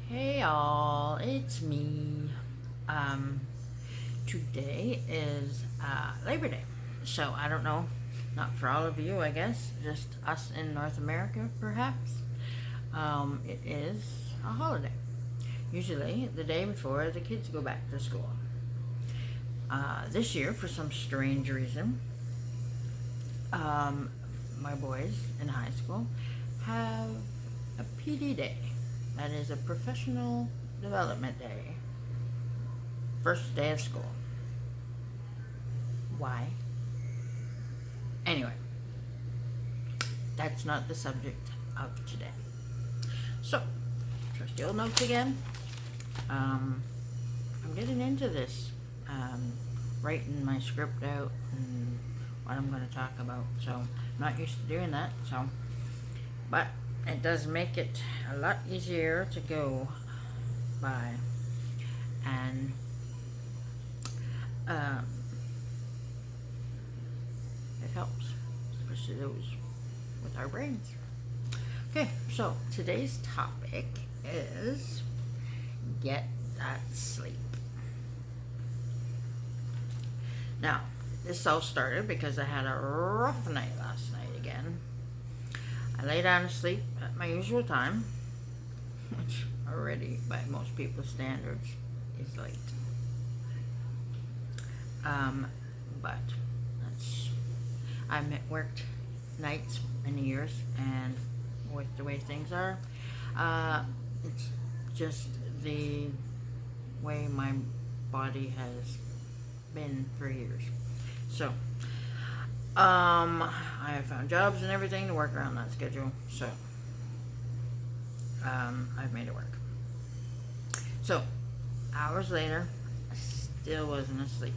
Hey all, it's me. Um, Today is Labor Day, so I don't know, not for all of you, I guess, just us in North America, perhaps. It is a holiday, usually the day before the kids go back to school. This year, for some strange reason, um, my boys in high school have a PD day. That is a professional development day. First day of school. Why? Anyway, that's not the subject of today. So, trusty old notes again. I'm getting into this, writing my script out and what I'm going to talk about. So, I'm not used to doing that. So, but it does make it a lot easier to go by. And it helps, especially those with our brains. Okay, so today's topic is get that sleep. Now, this all started because I had a rough night last night again. I lay down to sleep at my usual time, which already, by most people's standards, is late. But I've worked nights many years, and with the way things are, it's just the way my body has been for years. So, I have found jobs and everything to work around that schedule. So, I've made it work. So, hours later, I still wasn't asleep.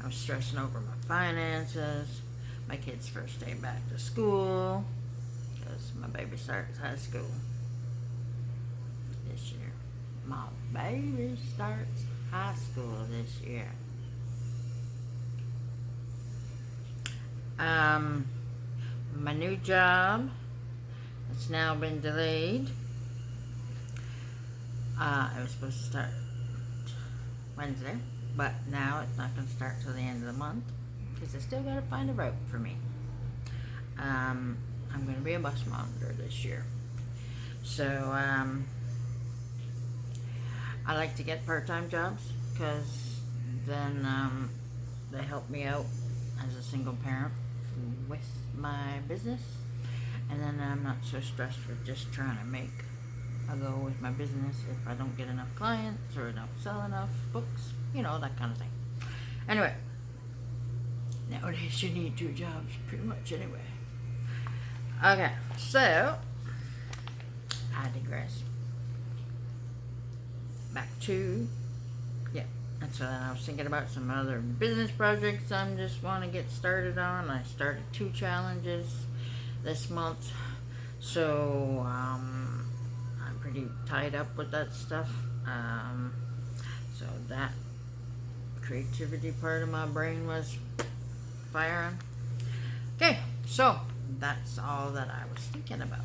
I was stressing over my finances, my kid's first day back to school, because my baby starts high school this year. My baby starts high school this year. My new job, it's now been delayed. It was supposed to start Wednesday, but now it's not going to start till the end of the month because I still got to find a route for me. I'm going to be a bus monitor this year. So, I like to get part-time jobs because then they help me out as a single parent with my business, and then I'm not so stressed with just trying to make a go with my business if I don't get enough clients or don't sell enough books, that kind of thing. Anyway, nowadays you need 2 jobs pretty much anyway. Okay, so I digress. Back to, and so then I was thinking about some other business projects I just want to get started on. I started 2 challenges this month, so I'm pretty tied up with that stuff. So that creativity part of my brain was firing. Okay, so that's all that I was thinking about.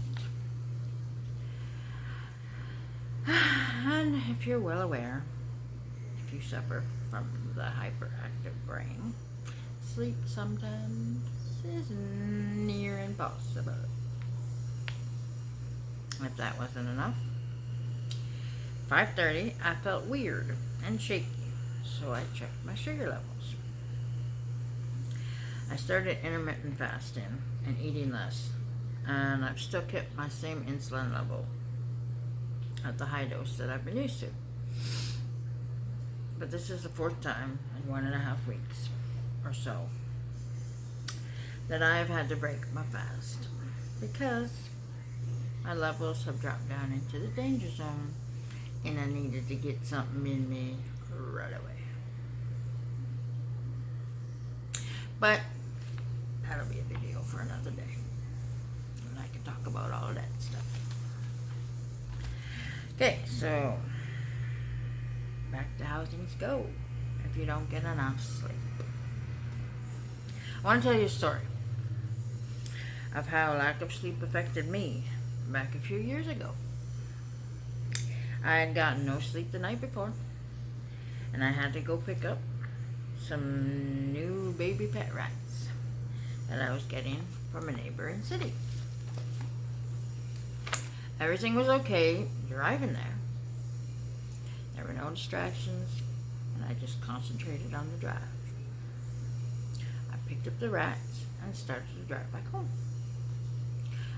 And if you're well aware, if you suffer from the hyperactive brain, sleep sometimes is near impossible. If that wasn't enough, 5:30 I felt weird and shaky, so I checked my sugar levels. I started intermittent fasting and eating less, and I've still kept my same insulin level at the high dose that I've been used to. But this is the 4th time in 1.5 weeks or so that I've had to break my fast because my levels have dropped down into the danger zone and I needed to get something in me right away. But that'll be a video for another day, and I can talk about all of that stuff. Okay, so back to how things go if you don't get enough sleep. I want to tell you a story of how lack of sleep affected me back a few years ago. I had gotten no sleep the night before, and I had to go pick up some new baby pet rats that I was getting from a neighboring city. Everything was okay driving there. There were no distractions, and I just concentrated on the drive. I picked up the rats and started to drive back home.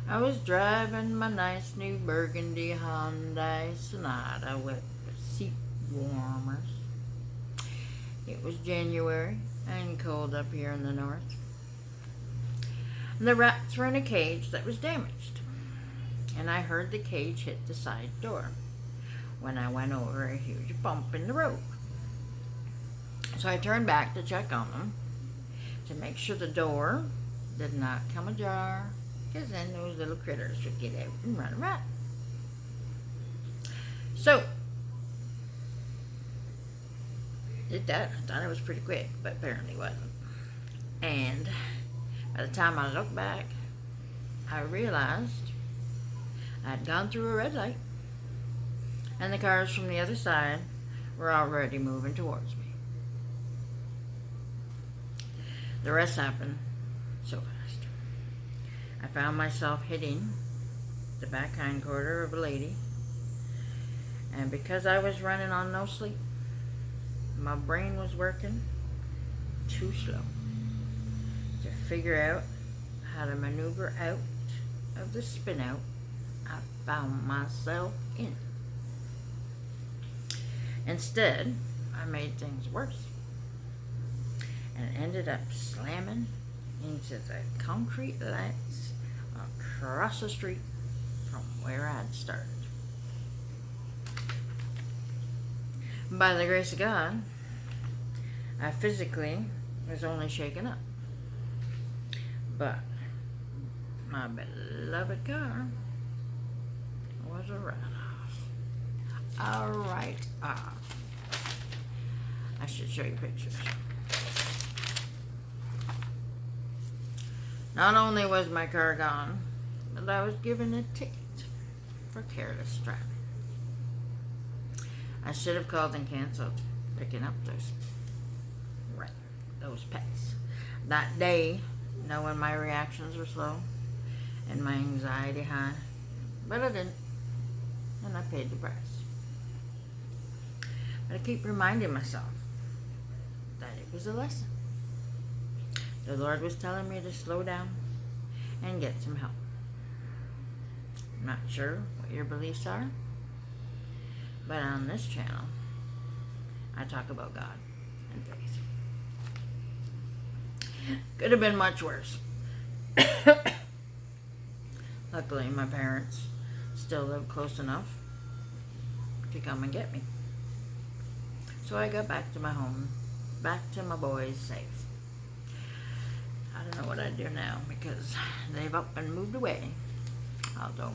I was driving my nice new burgundy Hyundai Sonata with seat warmers. It was January and cold up here in the north. The rats were in a cage that was damaged, and I heard the cage hit the side door when I went over a huge bump in the road. So I turned back to check on them to make sure the door did not come ajar, because then those little critters would get out and run around. So, did that. I thought it was pretty quick, but apparently wasn't. And by the time I looked back, I realized I had gone through a red light, and the cars from the other side were already moving towards me. The rest happened so fast. I found myself hitting the back hind quarter of a lady, and because I was running on no sleep, my brain was working too slow to figure out how to maneuver out of the spin out I found myself in. Instead, I made things worse and ended up slamming into the concrete lights across the street from where I'd started. By the grace of God, I physically was only shaken up, but my beloved car was a write-off. A write-off. I should show you pictures. Not only was my car gone, but I was given a ticket for careless driving. I should have called and canceled picking up those pets that day, knowing my reactions were slow and my anxiety high, but I didn't, and I paid the price. But I keep reminding myself that it was a lesson. The Lord was telling me to slow down and get some help. I'm not sure what your beliefs are, but on this channel, I talk about God and faith. Could have been much worse. Luckily, my parents still lived close enough to come and get me. So I got back to my home, back to my boys safe. I don't know what I'd do now because they've up and moved away. Although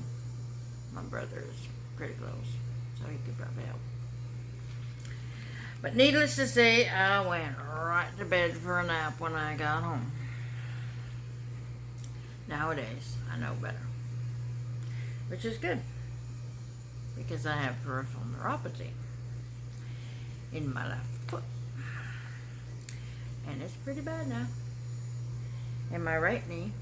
my brother is pretty close, so he could probably help. But needless to say, I went right to bed for a nap when I got home. Nowadays, I know better, which is good because I have peripheral neuropathy in my left foot, and it's pretty bad now. And my right knee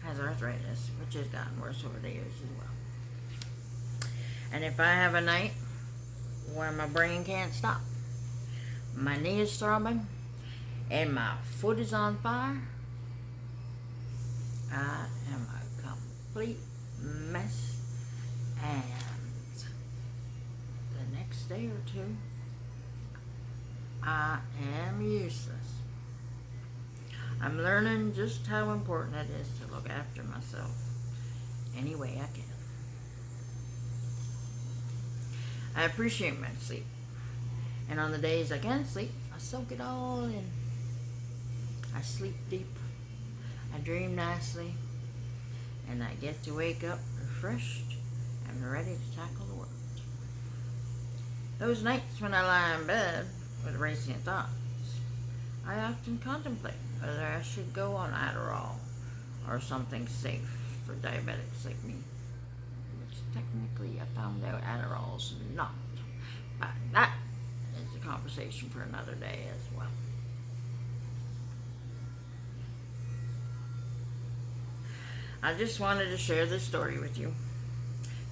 has arthritis, which has gotten worse over the years as well. And if I have a night where my brain can't stop, my knee is throbbing, and my foot is on fire, I am a complete mess, and the next day or two, I am useless. I'm learning just how important it is to look after myself any way I can. I appreciate my sleep, and on the days I can sleep, I soak it all in. I sleep deep, I dream nicely, and I get to wake up refreshed and ready to tackle the world. Those nights when I lie in bed with racing thoughts, I often contemplate whether I should go on Adderall or something safe for diabetics like me. I found out Adderall's not. But that is a conversation for another day as well. I just wanted to share this story with you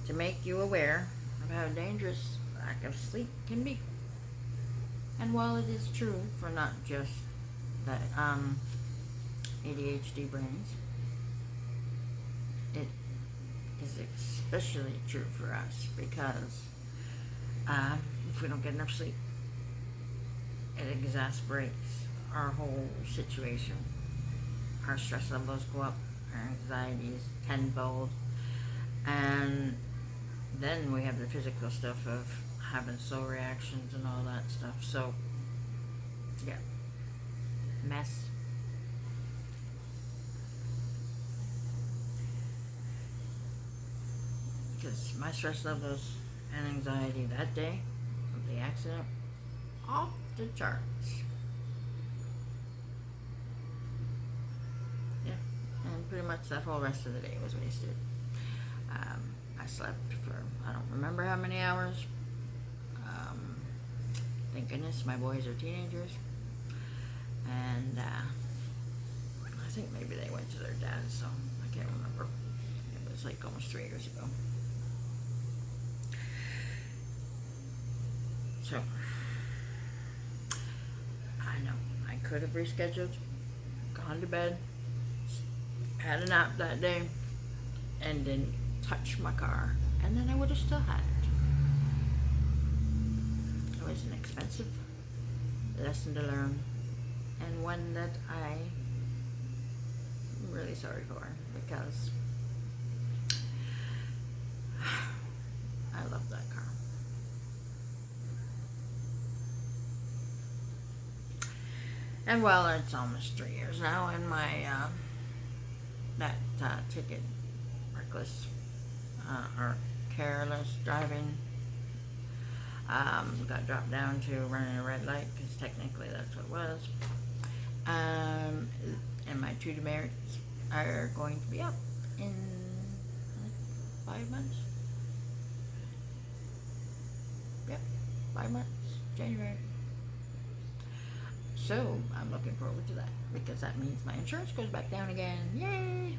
to make you aware of how dangerous lack of sleep can be. And while it is true for not just the ADHD brains, it is especially true for us because if we don't get enough sleep, it exasperates our whole situation. Our stress levels go up, our anxiety is tenfold, and then we have the physical stuff of having slow reactions and all that stuff. So, yeah, mess. Because my stress levels and anxiety that day of the accident, off the charts. Yeah, and pretty much that whole rest of the day was wasted. I slept for, I don't remember how many hours. Thank goodness my boys are teenagers. And I think maybe they went to their dad, so I can't remember. It was like almost 3 years ago. So, I know, I could have rescheduled, gone to bed, had a nap that day, and didn't touch my car, and then I would have still had it. It was an expensive lesson to learn, and one that I'm really sorry for, because I love that car. And well, it's almost 3 years now, and my that ticket, reckless or careless driving, got dropped down to running a red light, because technically that's what it was. And my 2 demerits are going to be up in 5 months. Yep, 5 months, January. So I'm looking forward to that, because that means my insurance goes back down again. Yay!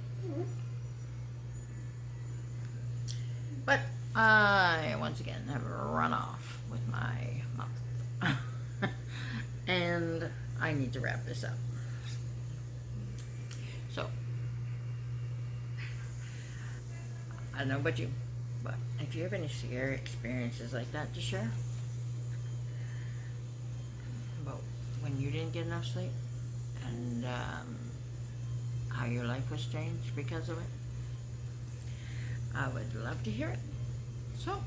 But I once again have run off with my mouth. And I need to wrap this up. So, I don't know about you, but if you have any scary experiences like that to share, about when you didn't get enough sleep, and how your life was changed because of it, I would love to hear it. So,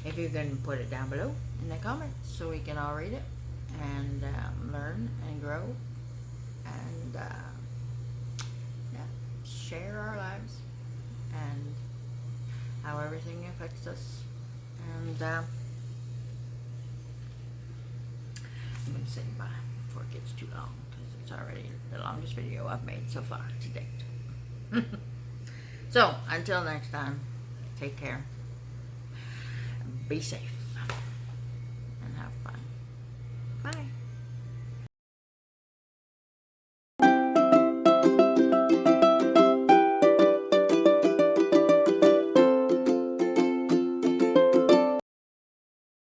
if you can put it down below in the comments so we can all read it and learn and grow and share our lives and how everything affects us. And I'm going to say bye before it gets too long, because it's already the longest video I've made so far to date. So, until next time, take care. Be safe.